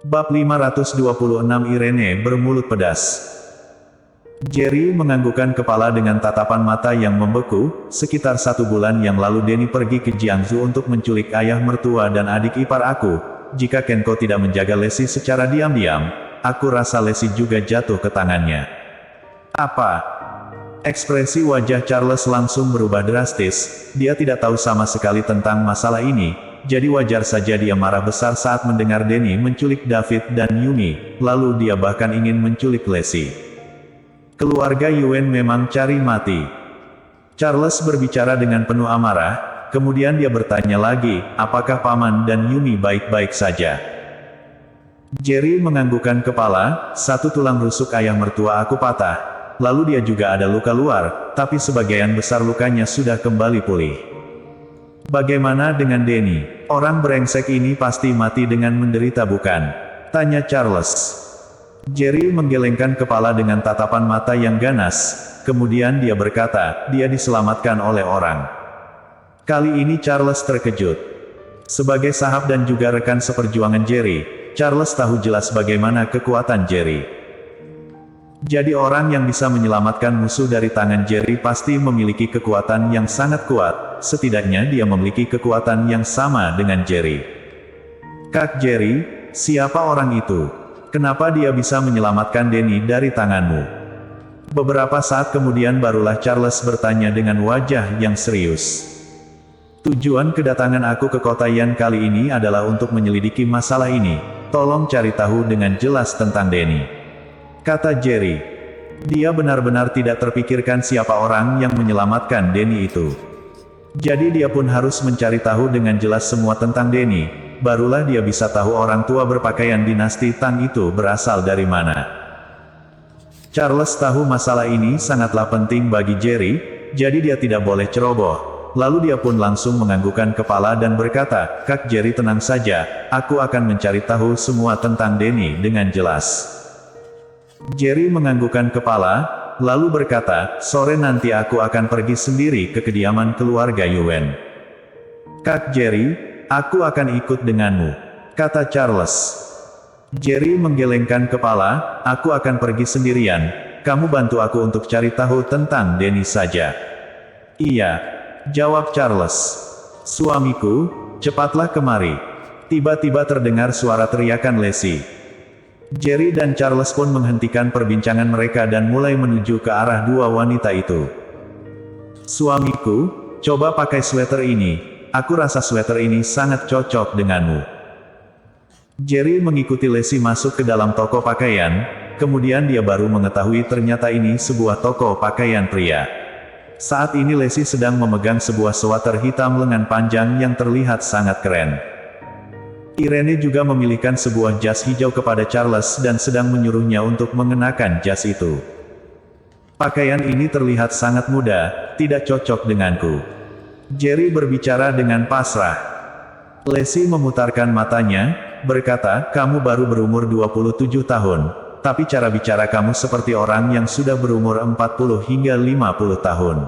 Bab 526 Irene bermulut pedas. Jerry menganggukkan kepala dengan tatapan mata yang membeku. Sekitar 1 bulan yang lalu Denny pergi ke Jiangsu untuk menculik ayah mertua dan adik ipar aku. Jika Kenko tidak menjaga Lexi secara diam-diam, aku rasa Lexi juga jatuh ke tangannya. Apa? Ekspresi wajah Charles langsung berubah drastis. Dia tidak tahu sama sekali tentang masalah ini, jadi wajar saja dia marah besar saat mendengar Denny menculik David dan Yumi, lalu dia bahkan ingin menculik Lexi. Keluarga Yuen memang cari mati. Charles berbicara dengan penuh amarah, kemudian dia bertanya lagi, apakah Paman dan Yumi baik-baik saja? Jerry menganggukkan kepala, 1 tulang rusuk ayah mertua aku patah. Lalu dia juga ada luka luar, tapi sebagian besar lukanya sudah kembali pulih. Bagaimana dengan Denny? Orang brengsek ini pasti mati dengan menderita bukan? Tanya Charles. Jerry menggelengkan kepala dengan tatapan mata yang ganas, kemudian dia berkata, dia diselamatkan oleh orang. Kali ini Charles terkejut. Sebagai sahab dan juga rekan seperjuangan Jerry, Charles tahu jelas bagaimana kekuatan Jerry. Jadi orang yang bisa menyelamatkan musuh dari tangan Jerry pasti memiliki kekuatan yang sangat kuat, setidaknya dia memiliki kekuatan yang sama dengan Jerry. Kak Jerry, siapa orang itu? Kenapa dia bisa menyelamatkan Denny dari tanganmu? Beberapa saat kemudian barulah Charles bertanya dengan wajah yang serius. Tujuan kedatangan aku ke kota Yan kali ini adalah untuk menyelidiki masalah ini. Tolong cari tahu dengan jelas tentang Denny. Kata Jerry. Dia benar-benar tidak terpikirkan siapa orang yang menyelamatkan Denny itu. Jadi dia pun harus mencari tahu dengan jelas semua tentang Denny. Barulah dia bisa tahu orang tua berpakaian dinasti Tang itu berasal dari mana. Charles tahu masalah ini sangatlah penting bagi Jerry, jadi dia tidak boleh ceroboh. Lalu dia pun langsung menganggukkan kepala dan berkata, Kak Jerry tenang saja, aku akan mencari tahu semua tentang Denny dengan jelas. Jerry menganggukkan kepala, lalu berkata, sore nanti aku akan pergi sendiri ke kediaman keluarga Yuen. Kak Jerry, aku akan ikut denganmu, kata Charles. Jerry menggelengkan kepala, aku akan pergi sendirian, kamu bantu aku untuk cari tahu tentang Denny saja. Iya, jawab Charles. Suamiku, cepatlah kemari. Tiba-tiba terdengar suara teriakan Lexi. Jerry dan Charles pun menghentikan perbincangan mereka dan mulai menuju ke arah 2 wanita itu. Suamiku, coba pakai sweater ini. Aku rasa sweater ini sangat cocok denganmu. Jerry mengikuti Lexi masuk ke dalam toko pakaian, kemudian dia baru mengetahui ternyata ini sebuah toko pakaian pria. Saat ini Lexi sedang memegang sebuah sweater hitam lengan panjang yang terlihat sangat keren. Irene juga memilihkan sebuah jas hijau kepada Charles dan sedang menyuruhnya untuk mengenakan jas itu. Pakaian ini terlihat sangat muda, tidak cocok denganku. Jerry berbicara dengan pasrah. Lexi memutarkan matanya, berkata, kamu baru berumur 27 tahun, tapi cara bicara kamu seperti orang yang sudah berumur 40 hingga 50 tahun.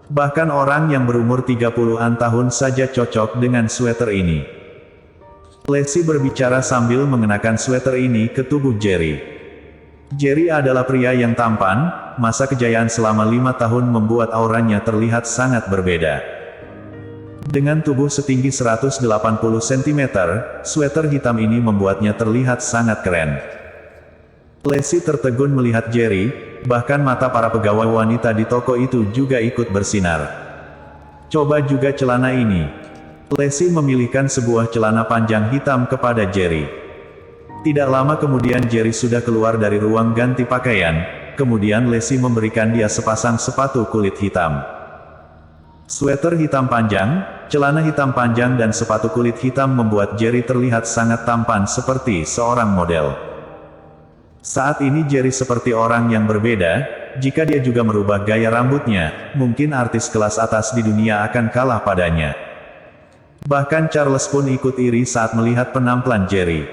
Bahkan orang yang berumur 30-an tahun saja cocok dengan sweater ini. Lexi berbicara sambil mengenakan sweater ini ke tubuh Jerry. Jerry adalah pria yang tampan, masa kejayaan selama 5 tahun membuat auranya terlihat sangat berbeda. Dengan tubuh setinggi 180 cm, sweater hitam ini membuatnya terlihat sangat keren. Lexi tertegun melihat Jerry, bahkan mata para pegawai wanita di toko itu juga ikut bersinar. Coba juga celana ini. Lexi memilihkan sebuah celana panjang hitam kepada Jerry. Tidak lama kemudian Jerry sudah keluar dari ruang ganti pakaian, kemudian Lexi memberikan dia sepasang sepatu kulit hitam. Sweater hitam panjang, celana hitam panjang dan sepatu kulit hitam membuat Jerry terlihat sangat tampan seperti seorang model. Saat ini Jerry seperti orang yang berbeda, jika dia juga merubah gaya rambutnya, mungkin artis kelas atas di dunia akan kalah padanya. Bahkan Charles pun ikut iri saat melihat penampilan Jerry.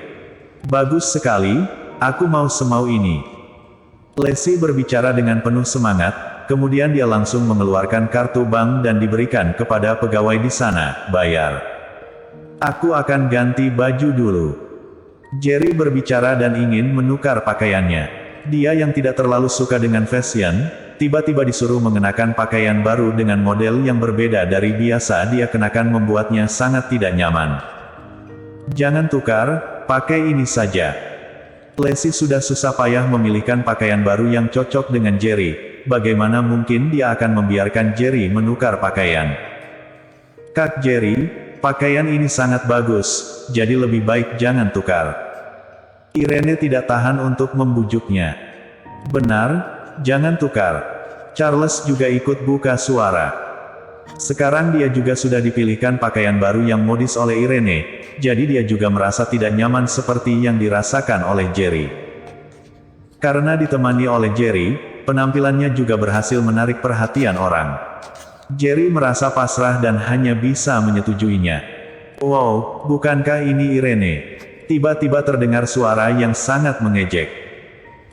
Bagus sekali, aku mau semau ini. Lexi berbicara dengan penuh semangat, kemudian dia langsung mengeluarkan kartu bank dan diberikan kepada pegawai di sana, bayar. Aku akan ganti baju dulu. Jerry berbicara dan ingin menukar pakaiannya. Dia yang tidak terlalu suka dengan fashion, tiba-tiba disuruh mengenakan pakaian baru dengan model yang berbeda dari biasa dia kenakan membuatnya sangat tidak nyaman. Jangan tukar, pakai ini saja. Lacey sudah susah payah memilihkan pakaian baru yang cocok dengan Jerry. Bagaimana mungkin dia akan membiarkan Jerry menukar pakaian? Kak Jerry, pakaian ini sangat bagus, jadi lebih baik jangan tukar. Irene tidak tahan untuk membujuknya. Benar, jangan tukar. Charles juga ikut buka suara. Sekarang dia juga sudah dipilihkan pakaian baru yang modis oleh Irene, jadi dia juga merasa tidak nyaman seperti yang dirasakan oleh Jerry. Karena ditemani oleh Jerry, penampilannya juga berhasil menarik perhatian orang. Jerry merasa pasrah dan hanya bisa menyetujuinya. Wow, bukankah ini Irene? Tiba-tiba terdengar suara yang sangat mengejek.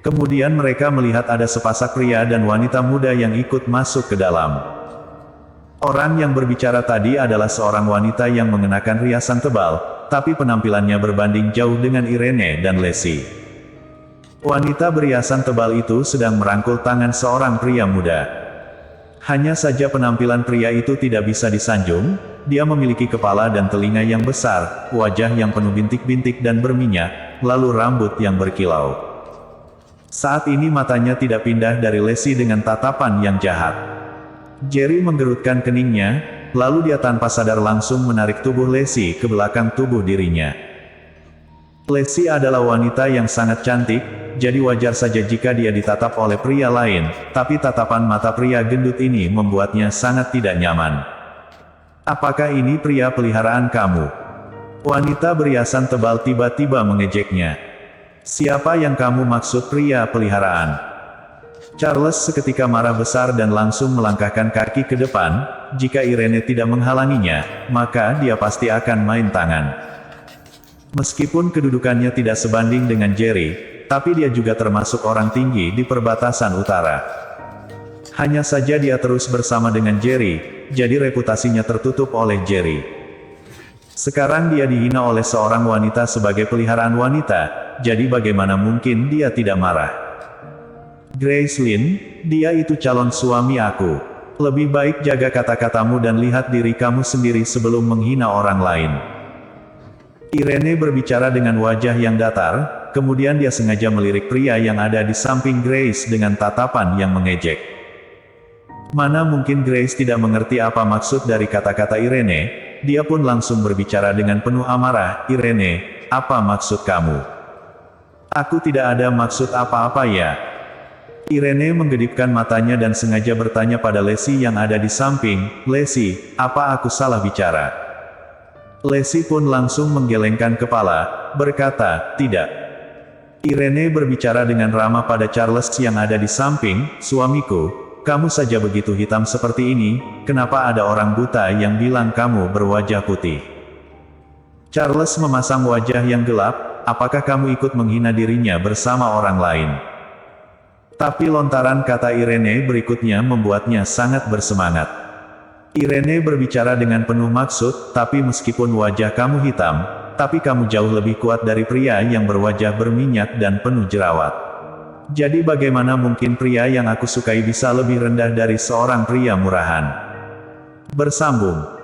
Kemudian mereka melihat ada sepasang pria dan wanita muda yang ikut masuk ke dalam. Orang yang berbicara tadi adalah seorang wanita yang mengenakan riasan tebal, tapi penampilannya berbanding jauh dengan Irene dan Lacey. Wanita beriasan tebal itu sedang merangkul tangan seorang pria muda. Hanya saja penampilan pria itu tidak bisa disanjung, dia memiliki kepala dan telinga yang besar, wajah yang penuh bintik-bintik dan berminyak, lalu rambut yang berkilau. Saat ini matanya tidak pindah dari Lacey dengan tatapan yang jahat. Jerry menggerutkan keningnya, lalu dia tanpa sadar langsung menarik tubuh Lacey ke belakang tubuh dirinya. Lacey adalah wanita yang sangat cantik, jadi wajar saja jika dia ditatap oleh pria lain, tapi tatapan mata pria gendut ini membuatnya sangat tidak nyaman. Apakah ini pria peliharaan kamu? Wanita beriasan tebal tiba-tiba mengejeknya. Siapa yang kamu maksud pria peliharaan? Charles seketika marah besar dan langsung melangkahkan kaki ke depan. Jika Irene tidak menghalanginya, maka dia pasti akan main tangan. Meskipun kedudukannya tidak sebanding dengan Jerry, tapi dia juga termasuk orang tinggi di perbatasan utara. Hanya saja dia terus bersama dengan Jerry, jadi reputasinya tertutup oleh Jerry. Sekarang dia dihina oleh seorang wanita sebagai peliharaan wanita, jadi bagaimana mungkin dia tidak marah? Gracelyn, dia itu calon suami aku. Lebih baik jaga kata-katamu dan lihat diri kamu sendiri sebelum menghina orang lain. Irene berbicara dengan wajah yang datar, kemudian dia sengaja melirik pria yang ada di samping Grace dengan tatapan yang mengejek. Mana mungkin Grace tidak mengerti apa maksud dari kata-kata Irene, dia pun langsung berbicara dengan penuh amarah, Irene, apa maksud kamu? Aku tidak ada maksud apa-apa ya. Irene menggedipkan matanya dan sengaja bertanya pada Lacey yang ada di samping, Lacey, apa aku salah bicara? Lacey pun langsung menggelengkan kepala, berkata, tidak. Irene berbicara dengan ramah pada Charles yang ada di samping, suamiku, kamu saja begitu hitam seperti ini, kenapa ada orang buta yang bilang kamu berwajah putih? Charles memasang wajah yang gelap, apakah kamu ikut menghina dirinya bersama orang lain? Tapi lontaran kata Irene berikutnya membuatnya sangat bersemangat. Irene berbicara dengan penuh maksud, tapi meskipun wajah kamu hitam, tapi kamu jauh lebih kuat dari pria yang berwajah berminyak dan penuh jerawat. Jadi bagaimana mungkin pria yang aku sukai bisa lebih rendah dari seorang pria murahan? Bersambung.